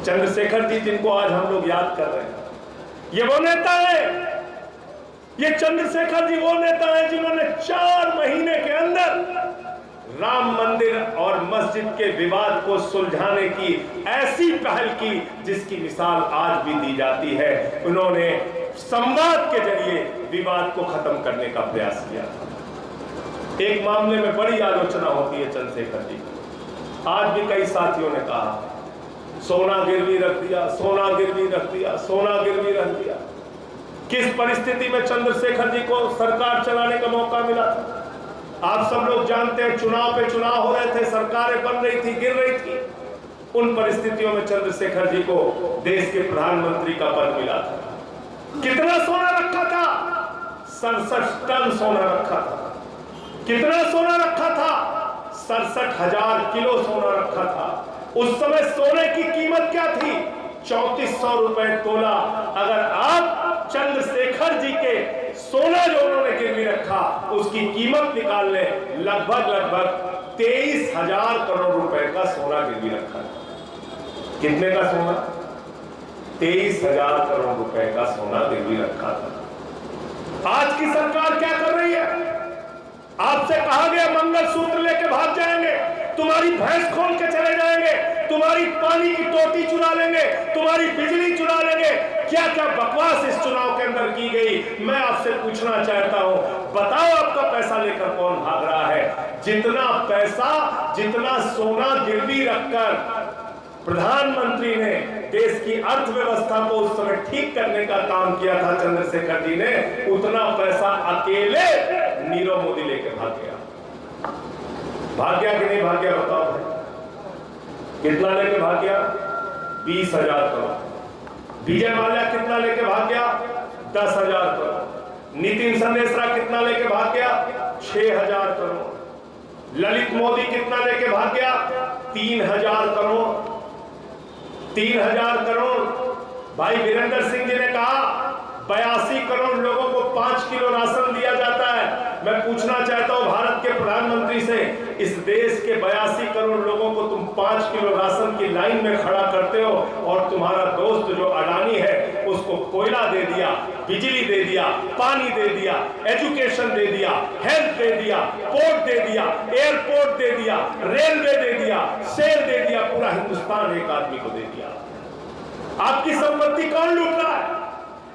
चंद्रशेखर जी जिनको आज हम लोग याद कर रहे हैं, ये वो नेता है, ये चंद्रशेखर जी वो नेता है जिन्होंने 4 महीने के अंदर राम मंदिर और मस्जिद के विवाद को सुलझाने की ऐसी पहल की जिसकी मिसाल आज भी दी जाती है। उन्होंने संवाद के जरिए विवाद को खत्म करने का प्रयास किया। एक मामले में बड़ी आलोचना होती है चंद्रशेखर जी, आज भी कई साथियों ने कहा सोना गिरवी रख दिया, सोना गिरवी रख दिया, सोना गिरवी रख दिया। किस परिस्थिति में चंद्रशेखर जी को सरकार चलाने का मौका मिला था? आप सब लोग जानते हैं, चुनाव पे चुनाव हो रहे थे, सरकारें बन रही थी, गिर रही थी। उन परिस्थितियों में चंद्रशेखर जी को देश के प्रधानमंत्री का पद मिला था। कितना सोना रखा था? 67 टन सोना रखा था। कितना सोना रखा था? 67,000 किलो सोना रखा था। उस समय सोने की कीमत क्या थी? 3400 रुपए तोला। अगर आप चंद्रशेखर जी के सोना जो उन्होंने गिरवी रखा उसकी कीमत निकाल ले, लगभग 23,000 करोड़ रुपए का सोना गिरवी रखा। कितने का सोना? 23,000 करोड़ रुपए का सोना गिरवी रखा था। आज की सरकार क्या कर रही है? आपसे कहा गया मंगलसूत्र लेके भाग जाएंगे, तुम्हारी भैंस खोल के चले जाएंगे, तुम्हारी पानी की टोटी चुरा लेंगे, तुम्हारी बिजली चुरा लेंगे। क्या क्या बकवास इस चुनाव के अंदर की गई। मैं आपसे पूछना चाहता हूं, बताओ आपका पैसा लेकर कौन भाग रहा है? जितना पैसा, जितना सोना गिरवी रखकर प्रधानमंत्री ने देश की अर्थव्यवस्था को उस समय ठीक करने का काम किया था चंद्रशेखर जी ने, उतना पैसा अकेले नीरव मोदी लेके भाग गया। भाग गया कि नहीं भाग गया बताओ भाई? कितना लेके भाग गया? 20,000 करोड़। विजय माल्या कितना लेके भाग गया? 10,000 करोड़। नितिन संदेशरा कितना लेके भाग गया? 6,000 करोड़। ललित मोदी कितना लेके भाग गया? 3,000 करोड़। 3,000 करोड़। भाई वीरेंद्र सिंह जी ने कहा 82 करोड़ लोगों को 5 किलो राशन दिया जाता है। मैं पूछना चाहता हूं भारत के प्रधानमंत्री से, इस देश के 82 करोड़ लोगों को तुम 5 किलो राशन की लाइन में खड़ा करते हो और तुम्हारा दोस्त जो अडानी है उसको कोयला दे दिया, बिजली दे दिया, पानी दे दिया, एजुकेशन दे दिया, हेल्थ दे दिया, पोर्ट दे दिया, एयरपोर्ट दे दिया, रेलवे दे दिया, सेल दे दिया, पूरा हिंदुस्तान एक आदमी को दे दिया। आपकी संपत्ति कौन लूट रहा है?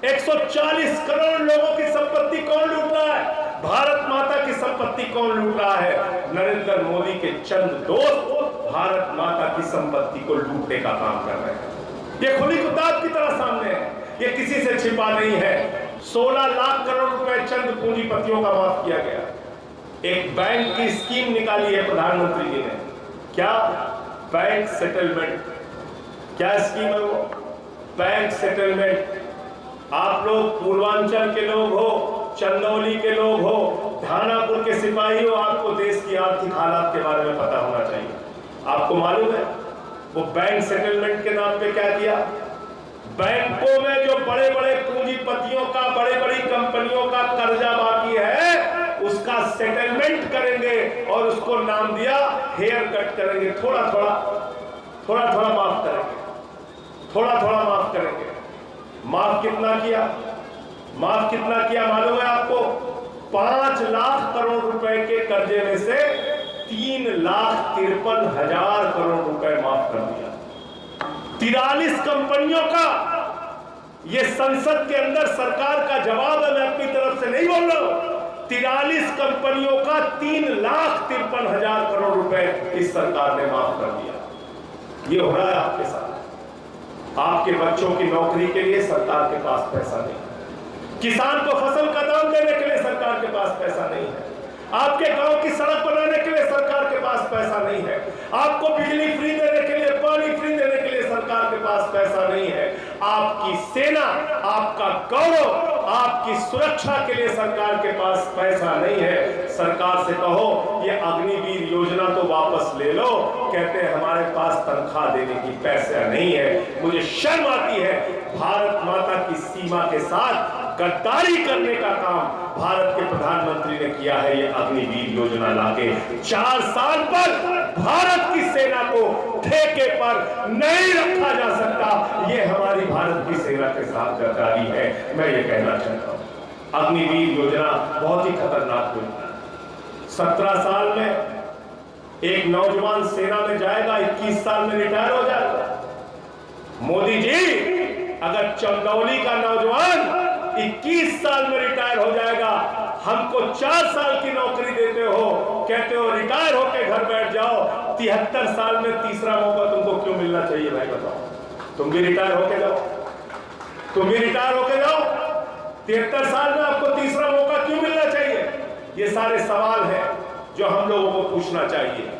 140 करोड़ लोगों की संपत्ति कौन लूट रहा है? भारत माता की संपत्ति कौन लूट रहा है? नरेंद्र मोदी के चंद दोस्त भारत माता की संपत्ति को लूटने का काम कर रहे हैं। ये खुली किताब की तरह सामने है, ये किसी से छिपा नहीं है। 16 लाख करोड़ रुपए चंद पूंजीपतियों का माफ किया गया। एक बैंक की स्कीम निकाली है प्रधानमंत्री जी ने, क्या? Bank settlement. क्या स्कीम है वो? Bank settlement. आप लोग पूर्वांचल के लोग हो, चंदौली के लोग हो, धानापुर के सिपाही हो, आपको देश की आर्थिक हालात के बारे में पता होना चाहिए। आपको मालूम है वो बैंक सेटलमेंट के नाम पे क्या किया? बैंकों में जो बड़े बड़े पूंजीपतियों का, बड़े बड़ी कंपनियों का कर्जा बाकी है उसका सेटलमेंट करेंगे और उसको नाम दिया हेयर कट करेंगे। थोड़ा थोड़ा माफ करेंगे, थोड़ा थोड़ा माफ करेंगे। माफ कितना किया? माफ कितना किया मालूम है आपको? 5 लाख करोड़ रुपए के कर्जे में से 3,53,000 करोड़ रुपए माफ कर दिया। 43 कंपनियों का, ये संसद के अंदर सरकार का जवाब है, मैं अपनी तरफ से नहीं बोल रहा हूं। 43 कंपनियों का 3,53,000 करोड़ रुपए इस सरकार ने माफ कर दिया। ये हो रहा है आपके साथ। आपके बच्चों की नौकरी के लिए सरकार के पास पैसा नहीं, किसान को फसल का दाम देने के लिए सरकार के पास पैसा नहीं है, आपके गांव की सड़क बनाने के लिए सरकार के पास पैसा नहीं है, आपको बिजली फ्री देने के लिए, पानी फ्री देने के लिए सरकार के पास पैसा नहीं है, आपकी सेना, आपका गौरव, आपकी सुरक्षा के लिए सरकार के पास पैसा नहीं है। सरकार से कहो ये अग्निवीर योजना तो वापस ले लो, कहते हैं हमारे पास तनख्वाह देने की पैसा नहीं है। मुझे शर्म आती है, भारत माता की सीमा के साथ गद्दारी करने का काम भारत के प्रधानमंत्री ने किया है। ये अग्निवीर योजना लाके 4 साल पर भारत की सेना को ठेके पर नहीं रखा जा सकता साथ गद्दारी है। मैं ये कहना चाहता हूं, अग्निवीर योजना बहुत ही खतरनाक योजना है। 17 साल में एक नौजवान सेना में जाएगा, 21 साल में रिटायर हो जाएगा। मोदी जी, अगर चंदौली का नौजवान 21 साल में रिटायर हो जाएगा, हमको 4 साल की नौकरी देते हो, कहते हो रिटायर होके घर बैठ जाओ, 73 साल में तीसरा मौका तुमको क्यों मिलना चाहिए? भाई बताओ, तुम भी रिटायर होके जाओ, तुम भी रिटायर होके जाओ, 73 साल में आपको तीसरा मौका क्यों मिलना चाहिए? ये सारे सवाल हैं जो हम लोगों को पूछना चाहिए।